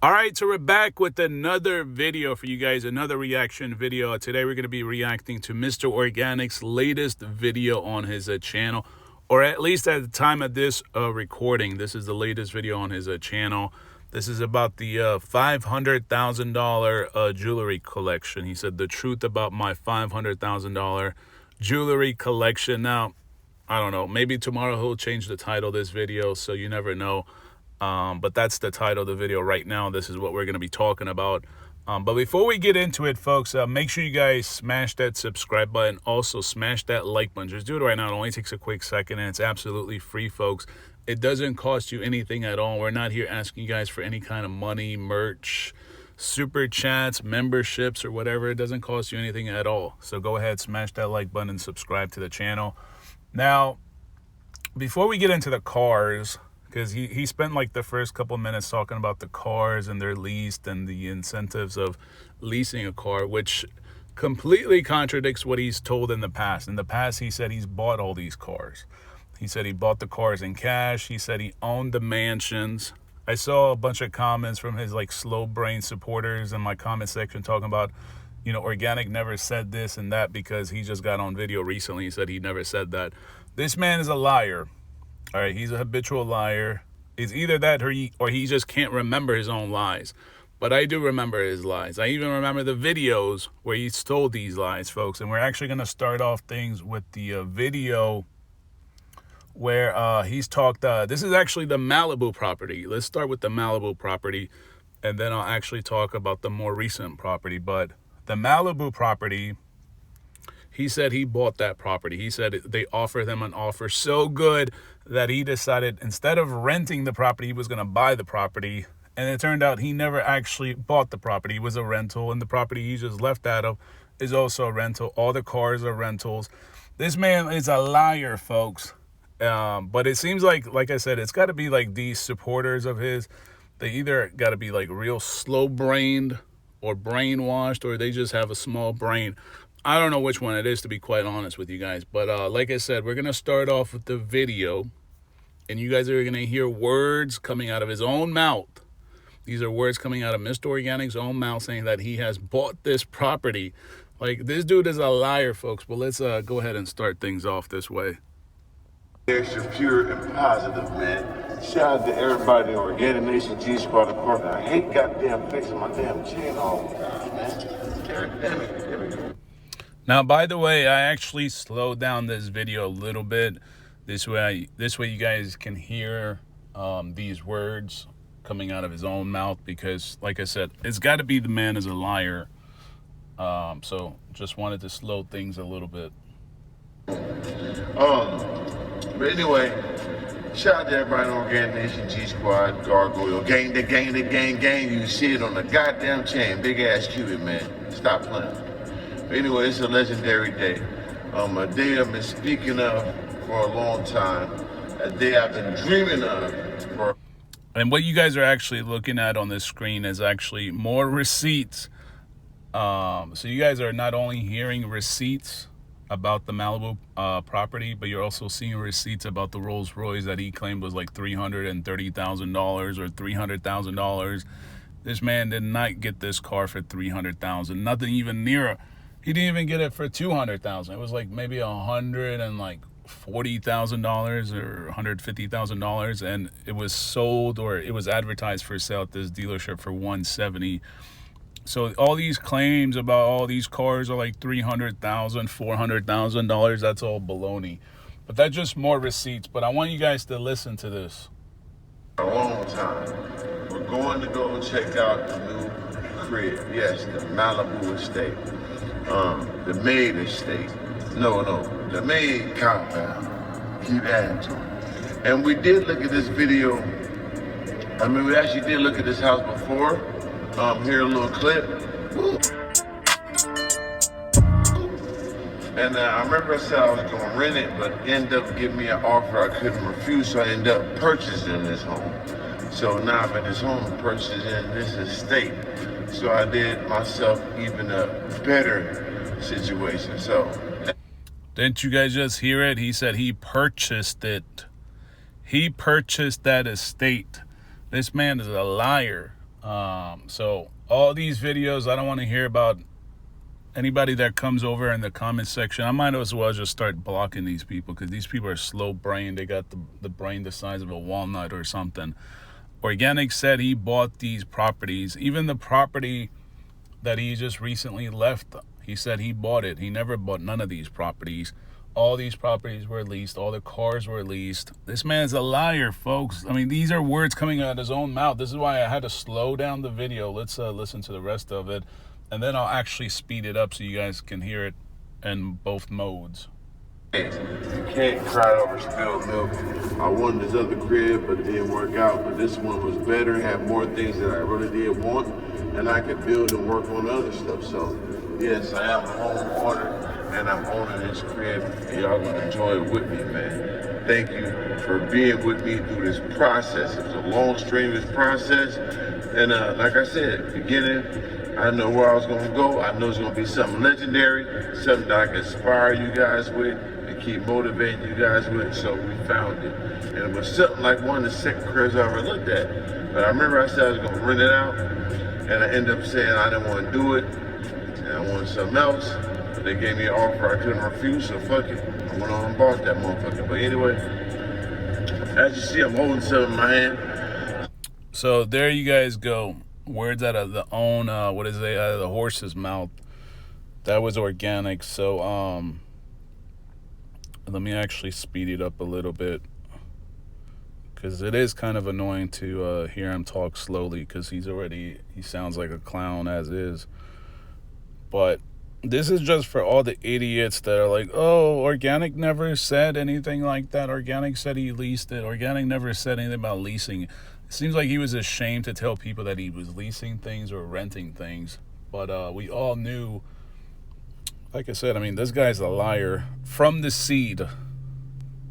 All right, so we're back with another video for you guys, another reaction video. Today we're going to be reacting to Mr. Organic's latest video on his channel, or at least at the time of this recording, this is the latest video on his channel. This is about the $500,000 jewelry collection. He said the truth about my $500,000 jewelry collection. Now, I don't know, maybe tomorrow he'll change the title of this video, so you never know. But that's the title of the video right now. This is what we're going to be talking about. But before we get into it, folks, make sure you guys smash that subscribe button. Also, smash that like button. Just do it right now. It only takes a quick second, and it's absolutely free, folks. It doesn't cost you anything at all. We're not here asking you guys for any kind of money, merch, super chats, memberships, or whatever. It doesn't cost you anything at all. So go ahead, smash that like button and subscribe to the channel. Now, before we get into the cars, because he spent like the first couple minutes talking about the cars and their leased and the incentives of leasing a car, which completely contradicts what he's told in the past. In the past, he said he's bought all these cars. He said he bought the cars in cash. He said he owned the mansions. I saw a bunch of comments from his like slow brain supporters in my comment section talking about, you know, Organic never said this and that because he just got on video recently. He said he never said that. This man is a liar. All right, he's a habitual liar. It's either that or he just can't remember his own lies. But I do remember his lies. I even remember the videos where he's told these lies, folks. And we're actually going to start off things with the video where he's talked. This is actually the Malibu property. Let's start with the Malibu property, and then I'll actually talk about the more recent property. But the Malibu property, he said he bought that property. He said they offered him an offer so good that he decided instead of renting the property, he was going to buy the property. And it turned out he never actually bought the property. It was a rental, and the property he just left out of is also a rental. All the cars are rentals. This man is a liar, folks. But it seems like I said, it's got to be like these supporters of his. They either got to be like real slow-brained or brainwashed, or they just have a small brain. I don't know which one it is, to be quite honest with you guys. But like I said, we're going to start off with the video. And you guys are going to hear words coming out of his own mouth. These are words coming out of Mr. Organic's own mouth saying that he has bought this property. Like, this dude is a liar, folks. But let's go ahead and start things off this way. Extra pure and positive, man. Shout out to everybody in Organic Nation, G Squad, of course. I hate goddamn fixing my damn chain all the time, man. Damn it. There we go. Now, by the way, I actually slowed down this video a little bit. This way you guys can hear these words coming out of his own mouth, because, like I said, it's got to be the man is a liar. So just wanted to slow things a little bit. But anyway, shout out to everybody in Organic Nation, G Squad, Gargoyle, gang. You see it on the goddamn chain. Big ass Cupid, man. Stop playing. But anyway, it's a legendary day. A day I've been speaking of for a long time. A day I've been dreaming of for. And what you guys are actually looking at on this screen is actually more receipts. So you guys are not only hearing receipts about the Malibu property, but you're also seeing receipts about the Rolls Royce that he claimed was like $330,000 or $300,000. This man did not get this car for $300,000. Nothing even near. He didn't even get it for $200,000. It was like maybe $140,000 or $150,000, and it was sold, or it was advertised for sale at this dealership for $170,000. So all these claims about all these cars are like $300,000, $400,000. That's all baloney. But that's just more receipts. But I want you guys to listen to this. A long time. We're going to go check out the new crib. Yes, the Malibu estate. The Maid estate. No, the Maid compound. Keep adding to it. And we did look at this video. I mean, we actually did look at this house before. Here a little clip. And I remember I said I was going to rent it, but ended up giving me an offer I couldn't refuse, so I ended up purchasing this home. So now I'm in this home purchasing this estate. So I did myself even a better situation. So didn't you guys just hear it? He said he purchased it. He purchased that estate. This man is a liar. So all these videos, I don't want to hear about anybody that comes over in the comment section. I might as well just start blocking these people, because these people are slow brained. They got the brain the size of a walnut or something. Organik said he bought these properties, even the property that he just recently left. He said he bought it. He never bought none of these properties. All these properties were leased. All the cars were leased. This man's a liar, folks. I mean, these are words coming out of his own mouth. This is why I had to slow down the video. Let's listen to the rest of it, and then I'll actually speed it up so you guys can hear it in both modes. You can't cry over spilled milk. I wanted this other crib, but it didn't work out. But this one was better, had more things that I really did want, and I could build and work on other stuff. So, yes, I am a homeowner, and I'm owning this crib, and y'all gonna enjoy it with me, man. Thank you for being with me through this process. It was a long, strenuous process, and like I said, beginning, I know where I was gonna go. I know it's gonna be something legendary, something that I can inspire you guys with, keep motivating you guys with, so we found it. And it was something like one of the second cribs I ever looked at. But I remember I said I was gonna rent it out, and I ended up saying I didn't want to do it, and I wanted something else. But they gave me an offer I couldn't refuse, so fuck it. I went on and bought that motherfucker. But anyway, as you see, I'm holding something in my hand. So there you guys go. Words out of the own, out of the horse's mouth. That was Organik. So, let me actually speed it up a little bit, because it is kind of annoying to hear him talk slowly, because he sounds like a clown as is. But this is just for all the idiots that are like, oh, Organik never said anything like that. Organik said he leased it. Organik never said anything about leasing. It seems like he was ashamed to tell people that he was leasing things or renting things. But we all knew. Like I said, I mean, this guy's a liar from the seed.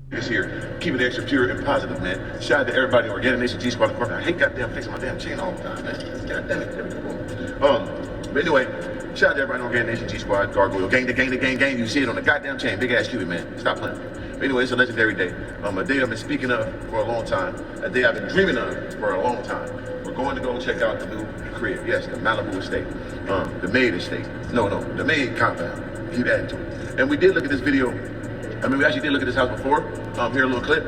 This here, keep it extra pure and positive, man. Shout out to everybody in Organic Nation G Squad. I hate goddamn fixing my damn chain all the time, man. God damn it. But anyway, shout out to everybody in Organic Nation G Squad, Gargoyle, gang. You see it on the goddamn chain, big ass Cuban, man. Stop playing. But anyway, it's a legendary day. A day I've been speaking of for a long time. A day I've been dreaming of for a long time. We're going to go check out the new crib. Yes, the Malibu estate. The maid estate. No, the maid compound. Keep adding to it. And we did look at this video. I mean, we actually did look at this house before. Here a little clip.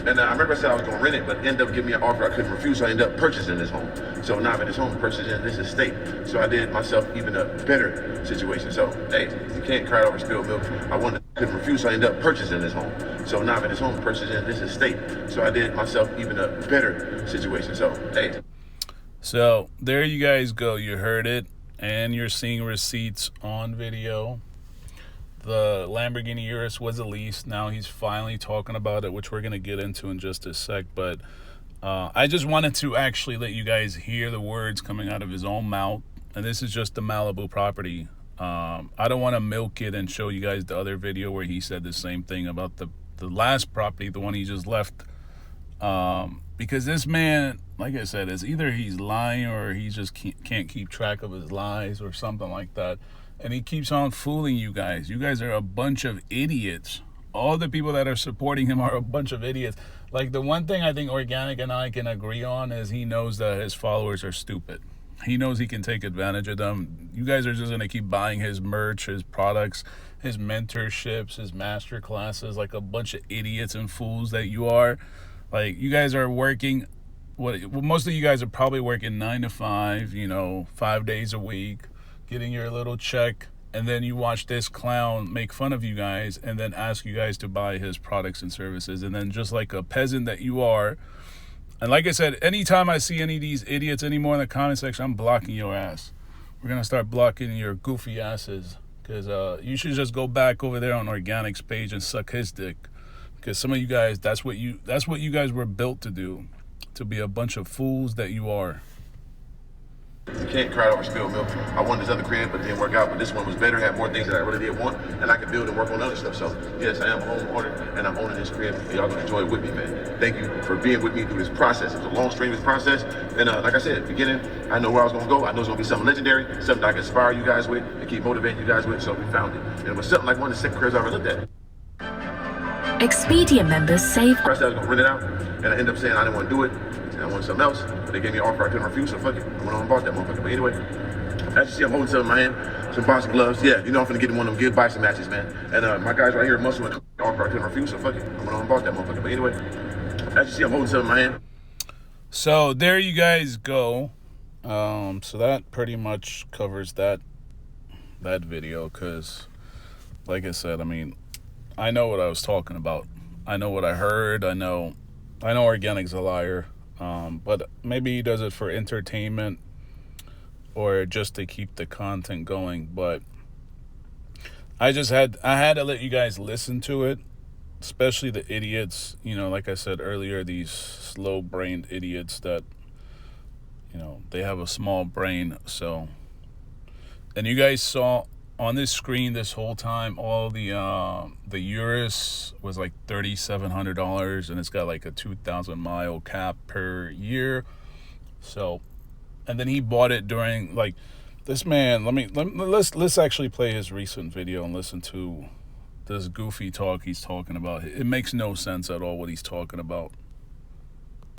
And I remember I said I was going to rent it, but ended up giving me an offer I couldn't refuse, so I ended up purchasing this home. So now I'm in this home, purchasing this estate. So I did myself even a better situation. So, hey, you can't cry over spilled milk. Couldn't refuse, so I ended up purchasing this home. So now I'm in this home, purchasing this estate. So I did myself even a better situation. So, hey. So there you guys go. You heard it. And you're seeing receipts on video. The Lamborghini Urus was a lease. Now he's finally talking about it, which we're going to get into in just a sec. But I just wanted to actually let you guys hear the words coming out of his own mouth. And this is just the Malibu property. I don't want to milk it and show you guys the other video where he said the same thing about the last property, the one he just left. Because this man, like I said, is either he's lying or he just can't keep track of his lies or something like that. And he keeps on fooling you guys. You guys are a bunch of idiots. All the people that are supporting him are a bunch of idiots. Like, the one thing I think Organik and I can agree on is he knows that his followers are stupid. He knows he can take advantage of them. You guys are just going to keep buying his merch, his products, his mentorships, his master classes, like a bunch of idiots and fools that you are. Like, you guys are working, most of you guys are probably working 9 to 5, 5 days a week, getting your little check, and then you watch this clown make fun of you guys and then ask you guys to buy his products and services. And then, just like a peasant that you are, and like I said, anytime I see any of these idiots anymore in the comment section, I'm blocking your ass. We're going to start blocking your goofy asses, because you should just go back over there on Organik's page and suck his dick. Because some of you guys, that's what you guys were built to do, to be a bunch of fools that you are. You can't cry over spilled milk. I wanted this other crib, but it didn't work out. But this one was better, had more things that I really did want, and I could build and work on other stuff. So, yes, I am a homeowner, and I'm owning this crib. Y'all gonna enjoy it with me, man. Thank you for being with me through this process. It was a long, strenuous process. And like I said, beginning, I know where I was gonna go. I know it's gonna be something legendary, something I can inspire you guys with, and keep motivating you guys with. So we found it. And it was something like one of the second cribs I ever looked at. Expedia members save. I said I was gonna rent it out, and I ended up saying I didn't want to do it, And I wanted something else, but they gave me an offer I couldn't refuse, so fuck it. I went on and bought that motherfucker. But anyway, as you see, I'm holding something in my hand, some boxing gloves. Yeah, you know I'm finna get in one of them good boxing matches, man. And my guys right here, muscle and offer I couldn't refuse, so fuck it. I went on and bought that motherfucker. But anyway, as you see, I'm holding something in my hand. So there you guys go. So that pretty much covers that video, because like I said, I mean, I know what I was talking about. I know what I heard. I know Organik's a liar. But maybe he does it for entertainment or just to keep the content going. But I had to let you guys listen to it, especially the idiots, like I said earlier, these slow-brained idiots that, they have a small brain. So, and you guys saw on this screen this whole time, all the Urus was like $3,700, and it's got like a 2,000 mile cap per year. So, and then he bought it during, like, this man. Let's actually play his recent video and listen to this goofy talk he's talking about. It makes no sense at all what he's talking about.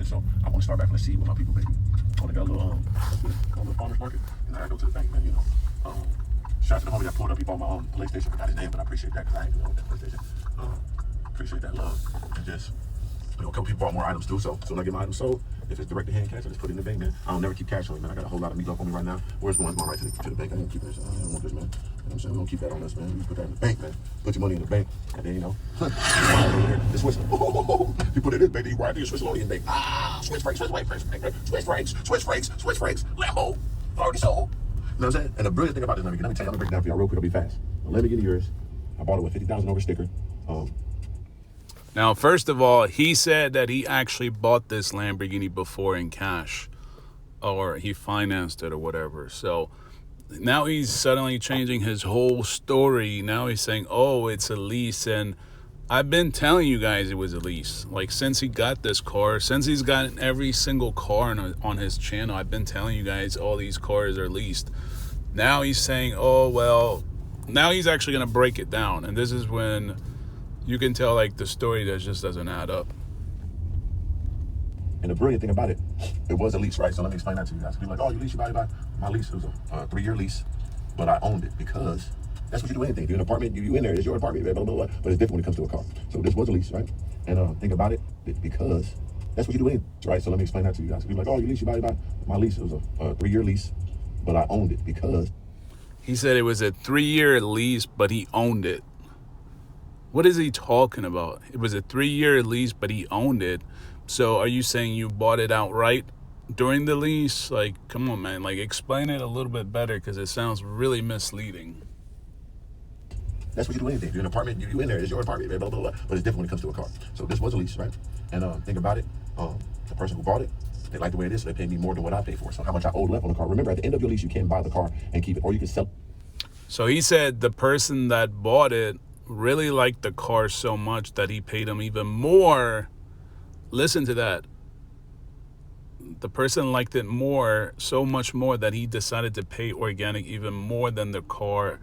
So I want to start back. Let's see what my people, baby. I got a little farmer's market, and I go to the bank, man. Shout out to the homie that pulled up. He bought my PlayStation. Forgot his name, but I appreciate that, because I ain't doing that PlayStation. Appreciate that love. And just, a couple people bought more items too. So when I get my items sold, if it's direct to hand cash, I just put it in the bank, man. I don't never keep cash on me, man. I got a whole lot of meatloaf on me right now. Where's the one going right to the bank? I ain't keeping this. I don't want this, man. You know what I'm saying? We don't keep that on us, man. We put that in the bank, man. Put your money in the bank, and then the Swiss. You put it in the bank, you ride to your Swiss loading bank. Swiss francs, Lambo, already sold. You know what I'm saying? And the brilliant thing about this, let me tell you, I'm gonna break it down for y'all real quick. I'll be fast. Let me get yours. I bought it with 50,000 over sticker. Now, first of all, he said that he actually bought this Lamborghini before in cash, or he financed it or whatever. So now he's suddenly changing his whole story. Now he's saying, oh, it's a lease. And I've been telling you guys it was a lease. Like, since he got this car, since he's gotten every single car on his channel, I've been telling you guys all these cars are leased. Now he's saying, oh, well, now he's actually going to break it down. And this is when you can tell, like, the story that just doesn't add up. And the brilliant thing about it, it was a lease, right? So let me explain that to you guys. People are like, oh, you lease, you buy. My lease, it was a 3-year lease, but I owned it because that's what you do anything. If you're in an apartment, you in there, it's your apartment, blah, blah, blah. But it's different when it comes to a car. So this was a lease, right? And think about it, because that's what you do anything, right? So let me explain that to you guys. People are like, oh, you lease, you buy. My lease, it was a 3-year lease, but I owned it because. He said it was a 3-year lease, but he owned it. What is he talking about? It was a 3-year lease, but he owned it. So are you saying you bought it outright during the lease? Like, come on, man. Like, explain it a little bit better, because it sounds really misleading. That's what you do anything. If you're in an apartment, you in there, it's your apartment, blah, blah, blah. But it's different when it comes to a car. So this was a lease, right? And think about it. The person who bought it, they like the way it is, so they paid me more than what I paid for. So how much I owed left on the car. Remember, at the end of your lease, you can buy the car and keep it, or you can sell. So he said the person that bought it really liked the car so much that he paid him even more. Listen to that. The person liked it more, so much more, that he decided to pay Organik even more than the car,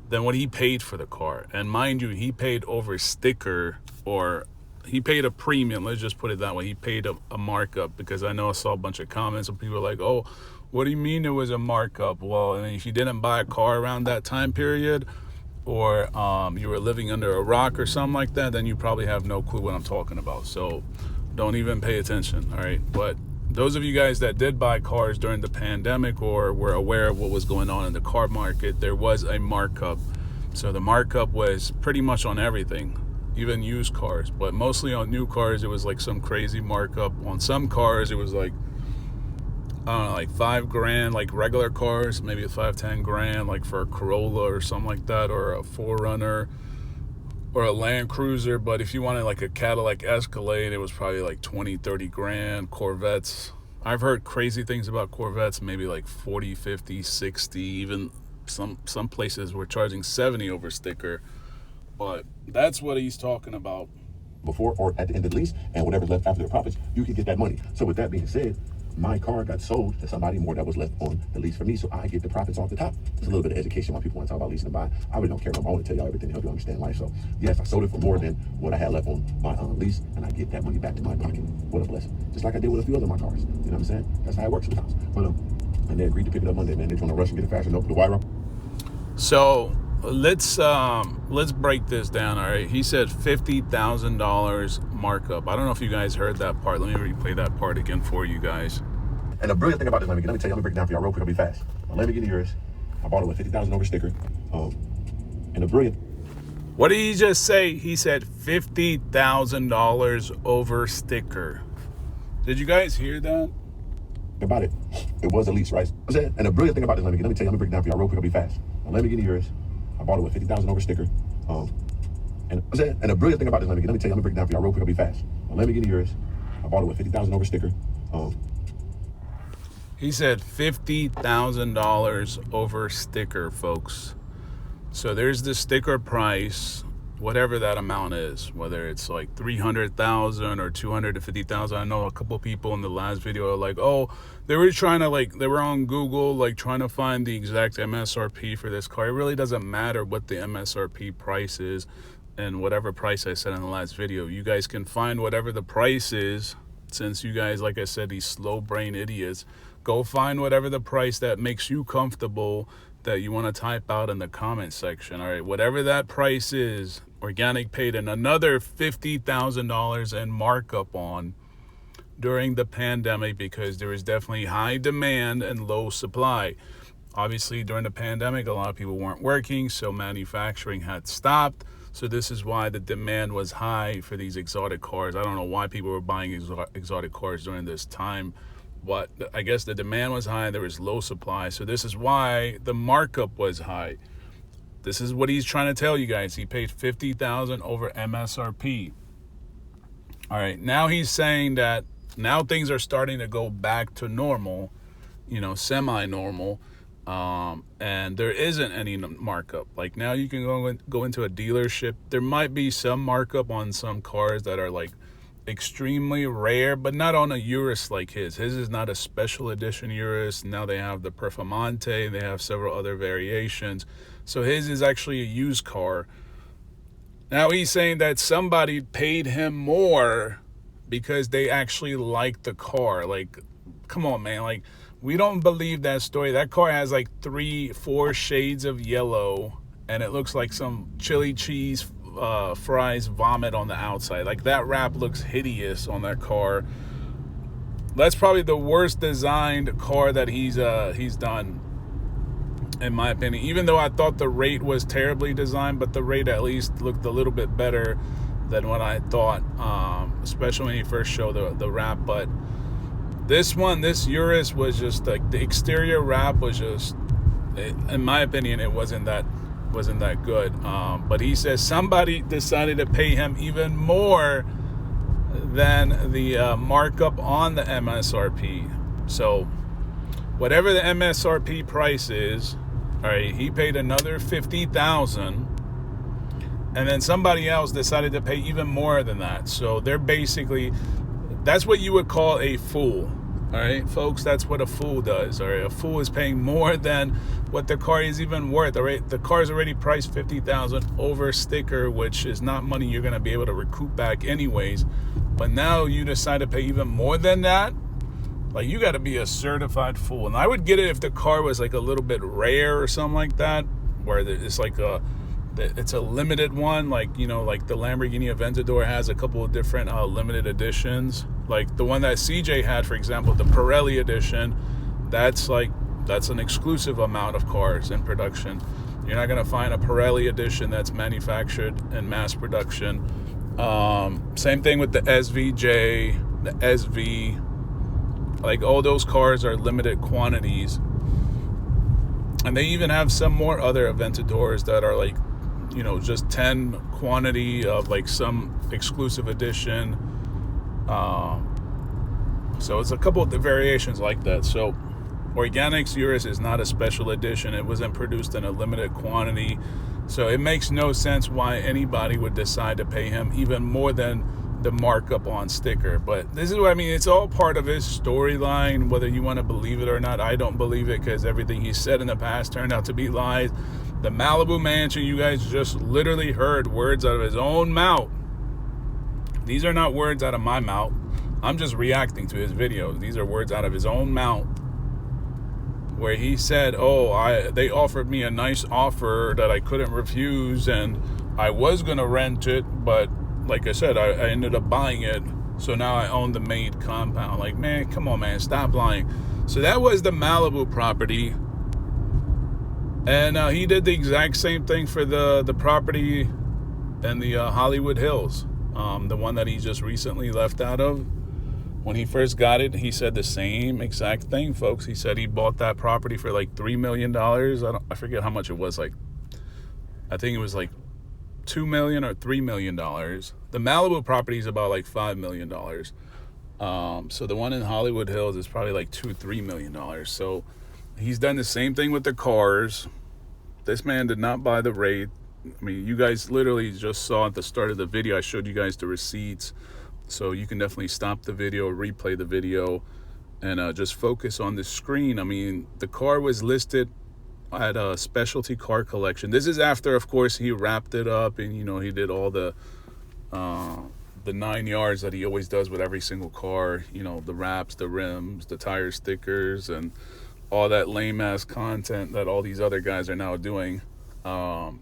than what he paid for the car. And mind you, he paid over sticker, or he paid a premium. Let's just put it that way. He paid a markup, because I know I saw a bunch of comments of people like, oh, what do you mean it was a markup? Well, I mean, if you didn't buy a car around that time period, or you were living under a rock or something like that, then you probably have no clue what I'm talking about. So don't even pay attention, all right? But those of you guys that did buy cars during the pandemic, or were aware of what was going on in the car market, there was a markup. So the markup was pretty much on everything, even used cars. But mostly on new cars, it was like some crazy markup. On some cars, it was like, I don't know, like $5,000, like regular cars, maybe $5-10,000, like for a Corolla or something like that, or a 4Runner, or a Land Cruiser. But if you wanted like a Cadillac Escalade, it was probably like $20-30,000. Corvettes, I've heard crazy things about Corvettes, maybe like 40, 50, 60, even some places were charging 70 over sticker. But that's what he's talking about. Before or at the end of the lease, and whatever's left after the profits, you can get that money. So with that being said, my car got sold to somebody more that was left on the lease for me, so I get the profits off the top. It's a little bit of education when people want to talk about leasing and buying. I really don't care. I want to tell y'all everything to help you understand life. So yes, I sold it for more than what I had left on my lease, and I get that money back to my pocket. What a blessing. Just like I did with a few other of my cars. You know what I'm saying? That's how it works sometimes. But and they agreed to pick it up Monday, man. They're trying to rush and get it faster. Nope, the wire up. So let's break this down. All right, he said $50,000 markup. I don't know if you guys heard that part. Let me replay that part again for you guys. And the brilliant thing about this, let me tell you, let me break it down for y'all real quick. I'll be fast. My Lamborghini yours, I bought it with $50,000 over sticker. And the brilliant. What did he just say? He said $50,000 over sticker. Did you guys hear that? About it was a lease, right? And the brilliant thing about this, let me tell you, let me break it down for y'all real quick. I'll be fast. My Lamborghini yours, I bought it with $50,000 over sticker. And the brilliant thing about this, let me tell you, let me break it down for y'all real quick. I'll be fast. My Lamborghini yours, I bought it with $50,000 over sticker. He said $50,000 over sticker, folks. So there's the sticker price, whatever that amount is, whether it's like $300,000 or $250,000. I know a couple people in the last video are like, oh, they were on Google, like trying to find the exact MSRP for this car. It really doesn't matter what the MSRP price is and whatever price I said in the last video. You guys can find whatever the price is, since you guys, like I said, these slow brain idiots, go find whatever the price that makes you comfortable that you want to type out in the comment section. All right, whatever that price is, Organik paid another $50,000 in markup on during the pandemic because there was definitely high demand and low supply. Obviously, during the pandemic, a lot of people weren't working, so manufacturing had stopped. So this is why the demand was high for these exotic cars. I don't know why people were buying exotic cars during this time, but I guess the demand was high, there was low supply. So this is why the markup was high. This is what he's trying to tell you guys. He paid $50,000 over MSRP. All right, now he's saying that now things are starting to go back to normal, semi-normal, and there isn't any markup. Like now you can go into a dealership. There might be some markup on some cars that are like extremely rare, but not on a Urus like his. His is not a special edition Urus. Now they have the Performante. They have several other variations. So his is actually a used car. Now he's saying that somebody paid him more because they actually like the car. Like, come on, man. Like, we don't believe that story. That car has like 3-4 shades of yellow, and it looks like some chili cheese fries vomit on the outside. Like, that wrap looks hideous on that car. That's probably the worst designed car that he's done, in my opinion. Even though I thought the rate was terribly designed, but the rate at least looked a little bit better than what I thought, especially when he first showed the wrap. But this Urus was just like, the exterior wrap was just, in my opinion, it wasn't that good. But he says somebody decided to pay him even more than the markup on the MSRP. So whatever the MSRP price is, all right, he paid another $50,000, and then somebody else decided to pay even more than that. So they're basically, that's what you would call a fool. All right, folks, that's what a fool does. All right, a fool is paying more than what the car is even worth. All right, the car's already priced $50,000 over sticker, which is not money you're gonna be able to recoup back anyways. But now you decide to pay even more than that. Like, you got to be a certified fool. And I would get it if the car was like a little bit rare or something like that, where it's like it's a limited one, like like the Lamborghini Aventador has a couple of different limited editions. Like the one that CJ had, for example, the Pirelli edition, that's an exclusive amount of cars in production. You're not gonna find a Pirelli edition that's manufactured in mass production. Same thing with the SVJ, the SV. Like, all those cars are limited quantities. And they even have some more other Aventadors that are like, just 10 quantity of like some exclusive edition. So it's a couple of the variations like that. So Organik's Urus is not a special edition. It wasn't produced in a limited quantity. So it makes no sense why anybody would decide to pay him even more than the markup on sticker. But this is what I mean. It's all part of his storyline, whether you want to believe it or not. I don't believe it, because everything he said in the past turned out to be lies. The Malibu mansion, you guys just literally heard words out of his own mouth. These are not words out of my mouth. I'm just reacting to his videos. These are words out of his own mouth, where he said, they offered me a nice offer that I couldn't refuse, and I was going to rent it, but like I said, I ended up buying it, so now I own the maid compound. Like, man, come on, man, stop lying. So that was the Malibu property, and he did the exact same thing for the property in the Hollywood Hills, the one that he just recently left out of. When he first got it, he said the same exact thing, folks. He said he bought that property for like $3 million. I forget how much it was. Like, I think it was like $2 million or $3 million. The Malibu property is about like $5 million. So the one in Hollywood Hills is probably like $2-3 million. So he's done the same thing with the cars. This man did not buy the Wraith. I mean, you guys literally just saw at the start of the video, I showed you guys the receipts. So you can definitely stop the video, replay the video, and just focus on the screen. I mean, the car was listed at a specialty car collection. This is after, of course, he wrapped it up and, he did all the 9 yards that he always does with every single car. The wraps, the rims, the tire stickers, and all that lame-ass content that all these other guys are now doing. And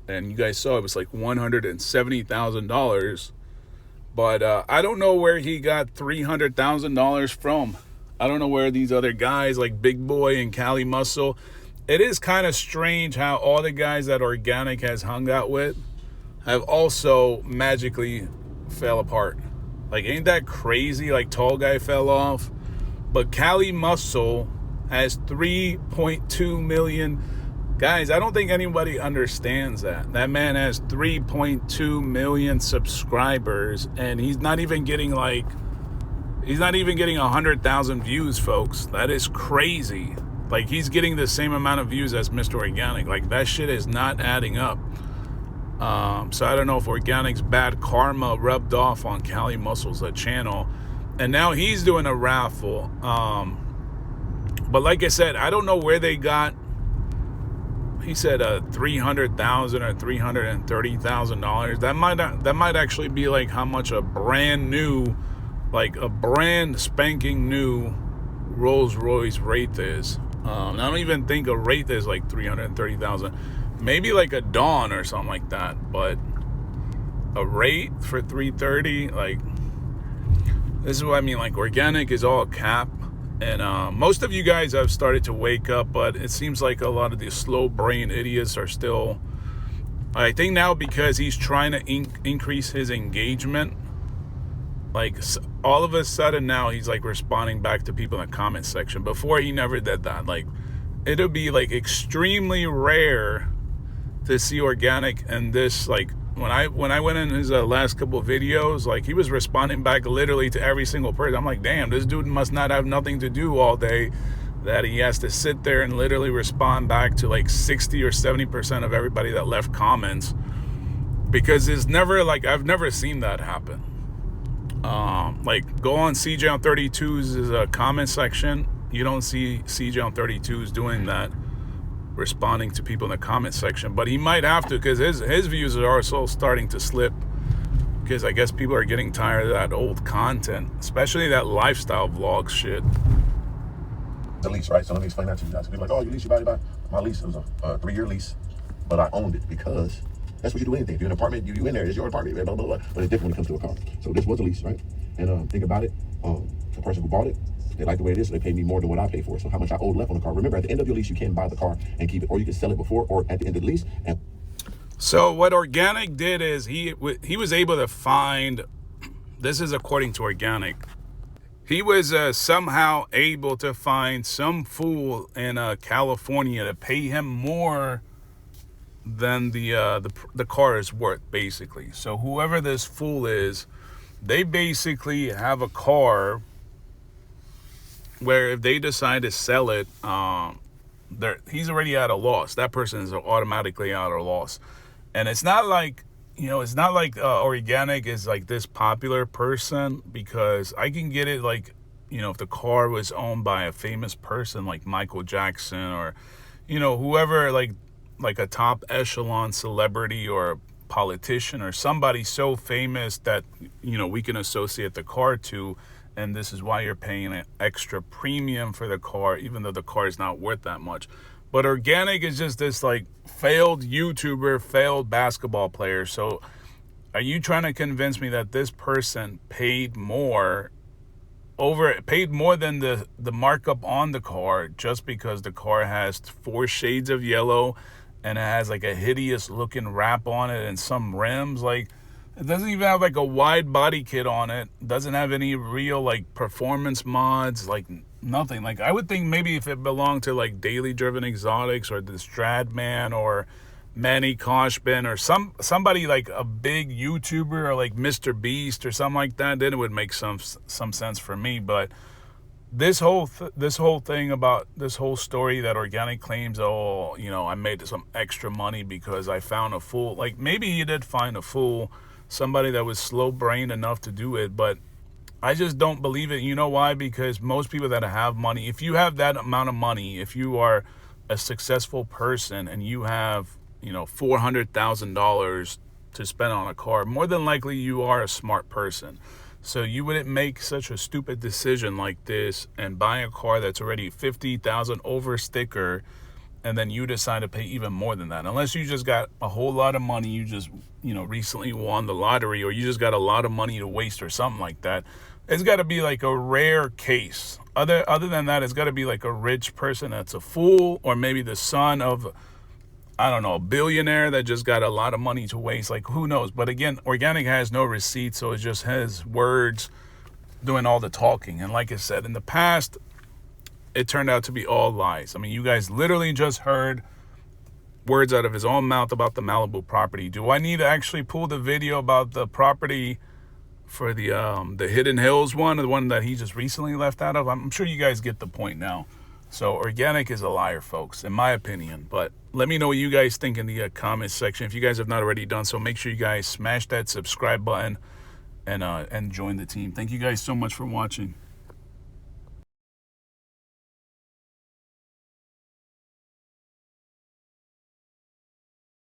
you guys saw it was like $170,000. But I don't know where he got $300,000 from. I don't know where these other guys like Big Boy and Cali Muscle. It is kind of strange how all the guys that Organik has hung out with have also magically fell apart. Like, ain't that crazy? Like, Tall Guy fell off. But Cali Muscle has 3.2 million. Guys, I don't think anybody understands that. That man has 3.2 million subscribers, and he's not even getting 100,000 views, folks. That is crazy. Like, he's getting the same amount of views as Mr. Organik. Like, that shit is not adding up. So I don't know if Organik's bad karma rubbed off on Cali Muscle's channel, and now he's doing a raffle. But like I said, I don't know where they got. He said $300,000 or $330,000. That might actually be like how much a brand spanking new Rolls Royce Wraith is. I don't even think a Wraith is like $330,000. Maybe like a Dawn or something like that. But a Wraith for $330,000, like, this is what I mean. Like, Organik is all cap. And most of you guys have started to wake up, but it seems like a lot of these slow brain idiots are still, I think now, because he's trying to increase his engagement, like, all of a sudden now he's like responding back to people in the comment section. Before, he never did that. Like, it'll be like extremely rare to see Organik and this, like, when I went in his last couple of videos, like, he was responding back literally to every single person. I'm like, damn, this dude must not have nothing to do all day, that he has to sit there and literally respond back to like 60 or 70% of everybody that left comments, because it's never, like, I've never seen that happen. Like, go on CJ on 32's comment section. You don't see CJ on 32's doing that, responding to people in the comment section. But he might have to, because his views are also starting to slip, because I guess people are getting tired of that old content, especially that lifestyle vlog shit. The lease, right? So let me explain that to you guys. People are like, oh, you lease, you buy. My lease was a 3-year lease, but I owned it because that's what you do anything. If you're in an apartment, you in there, it's your apartment, blah, blah, blah. But it's different when it comes to a car. So this was a lease, right? And think about it. The person who bought it, they like the way it is, so they paid me more than what I paid for it. So how much I owed left on the car. Remember, at the end of your lease, you can buy the car and keep it, or you can sell it before or at the end of the lease. And so what Organik did is he was able to find, this is according to Organik, he was somehow able to find some fool in California to pay him more than the car is worth, basically. So whoever this fool is, they basically have a car where if they decide to sell it, he's already at a loss. That person is automatically at a loss. And it's not like it's not like Organic is like this popular person, because I can get it like, if the car was owned by a famous person like Michael Jackson, or, whoever, like a top echelon celebrity or a politician or somebody so famous that, we can associate the car to. And this is why you're paying an extra premium for the car, even though the car is not worth that much. But Organic is just this like failed YouTuber, failed basketball player. So are you trying to convince me that this person paid more than the markup on the car, just because the car has 4 shades of yellow and it has like a hideous looking wrap on it and some rims? Like, it doesn't even have like a wide body kit on it. Doesn't have any real like performance mods, like nothing. Like, I would think maybe if it belonged to like Daily Driven Exotics or the Stradman or Manny Koshbin or somebody like a big YouTuber, or like Mr. Beast or something like that, then it would make some sense for me. But this whole thing about this whole story that Organic claims, I made some extra money because I found a fool. Like, maybe he did find a fool, somebody that was slow-brained enough to do it, but I just don't believe it. You know why? Because most people that have money, if you have that amount of money, if you are a successful person and you have, $400,000 to spend on a car, more than likely you are a smart person. So you wouldn't make such a stupid decision like this and buy a car that's already $50,000 over sticker, and then you decide to pay even more than that. Unless you just got a whole lot of money, you just, recently won the lottery, or you just got a lot of money to waste or something like that. It's got to be like a rare case. Other than that, it's got to be like a rich person that's a fool, or maybe the son of, I don't know, a billionaire that just got a lot of money to waste. Like, who knows? But again, Organic has no receipts, so it's just his words doing all the talking. And like I said, in the past, it turned out to be all lies. I mean, you guys literally just heard words out of his own mouth about the Malibu property. Do I need to actually pull the video about the property for the Hidden Hills one, the one that he just recently left out of? I'm sure you guys get the point now. So Organic is a liar, folks, in my opinion. But let me know what you guys think in the comments section. If you guys have not already done so, make sure you guys smash that subscribe button and join the team. Thank you guys so much for watching.